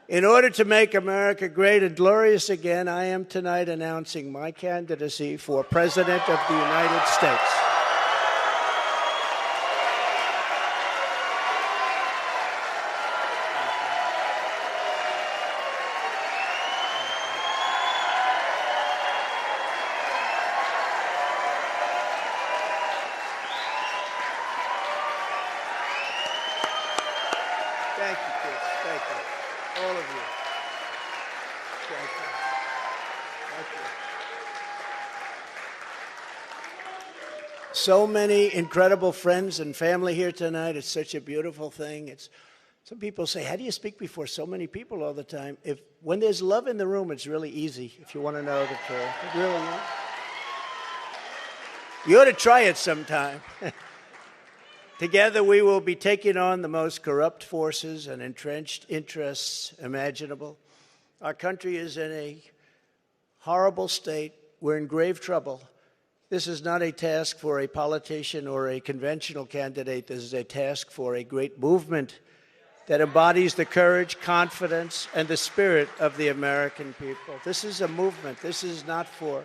In order to make America great and glorious again, I am tonight announcing my candidacy for President of the United States. Thank you, kids. Thank you. All of you. Thank you. Thank you. So many incredible friends and family here tonight. It's such a beautiful thing. Some people say, how do you speak before so many people all the time? When there's love in the room, it's really easy, if you want to know the truth. It really is. You ought to try it sometime. Together, we will be taking on the most corrupt forces and entrenched interests imaginable. Our country is in a horrible state. We're in grave trouble. This is not a task for a politician or a conventional candidate. This is a task for a great movement that embodies the courage, confidence, and the spirit of the American people. This is a movement. This is not for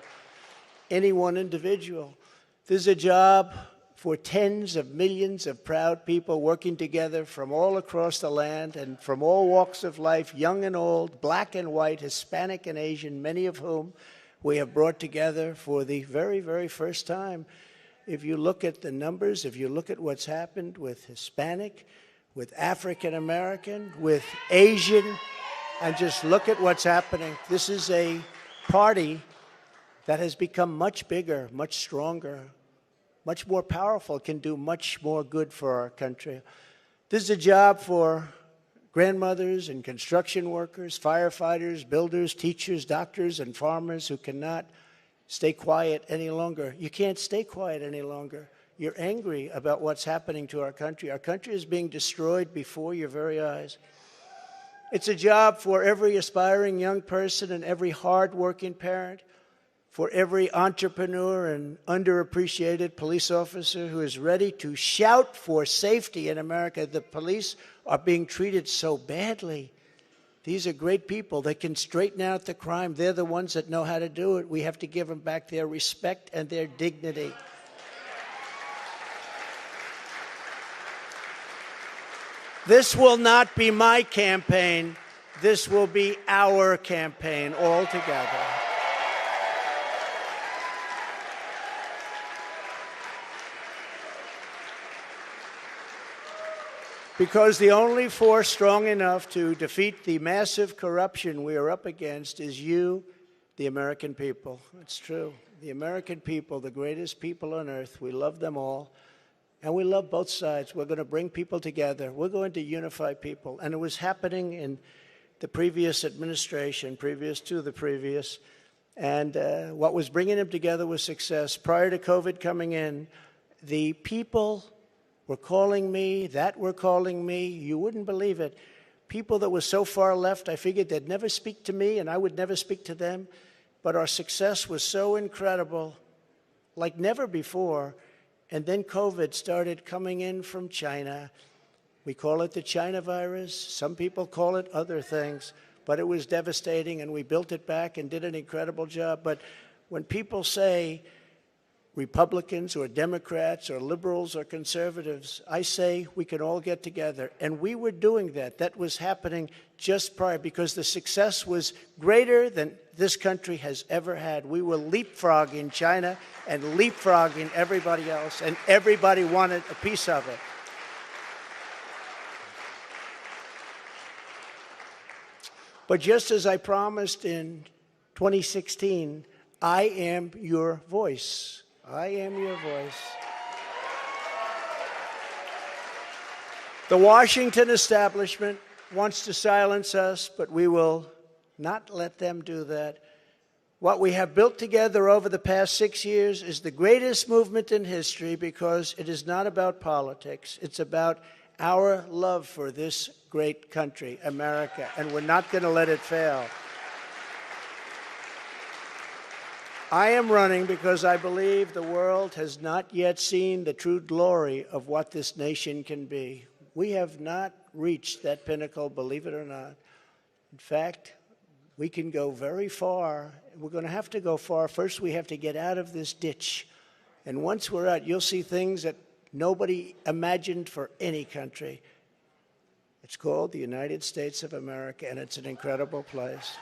any one individual. This is a job for tens of millions of proud people working together from all across the land and from all walks of life, young and old, black and white, Hispanic and Asian, many of whom we have brought together for the very, very first time. If you look at the numbers, if you look at what's happened with Hispanic, with African American, with Asian, and just look at what's happening. This is a party that has become much bigger, much stronger, much more powerful, can do much more good for our country. This is a job for grandmothers and construction workers, firefighters, builders, teachers, doctors, and farmers who cannot stay quiet any longer. You can't stay quiet any longer. You're angry about what's happening to our country. Our country is being destroyed before your very eyes. It's a job for every aspiring young person and every hard-working parent, for every entrepreneur and underappreciated police officer who is ready to shout for safety in America. The police are being treated so badly. These are great people. They can straighten out the crime. They're the ones that know how to do it. We have to give them back their respect and their dignity. This will not be my campaign. This will be our campaign all together. Because the only force strong enough to defeat the massive corruption we are up against is you, the American people. It's true. The American people, the greatest people on earth, we love them all. And we love both sides. We're going to bring people together. We're going to unify people. And it was happening in the previous administration, previous to the previous. And what was bringing them together was success. Prior to COVID coming in, the people were calling me, that were calling me. You wouldn't believe it. People that were so far left, I figured they'd never speak to me and I would never speak to them. But our success was so incredible, like never before. And then COVID started coming in from China. We call it the China virus. Some people call it other things. But it was devastating, and we built it back and did an incredible job. But when people say Republicans or Democrats or liberals or conservatives, I say we can all get together. And we were doing that. That was happening just prior because the success was greater than this country has ever had. We were leapfrogging China and leapfrogging everybody else, and everybody wanted a piece of it. But just as I promised in 2016, I am your voice. I am your voice. The Washington establishment wants to silence us, but we will not let them do that. What we have built together over the past 6 years is the greatest movement in history because it is not about politics. It's about our love for this great country, America, and we're not going to let it fail. I am running because I believe the world has not yet seen the true glory of what this nation can be. We have not reached that pinnacle, believe it or not. In fact, we can go very far. We're going to have to go far. First, we have to get out of this ditch. And once we're out, you'll see things that nobody imagined for any country. It's called the United States of America, and it's an incredible place.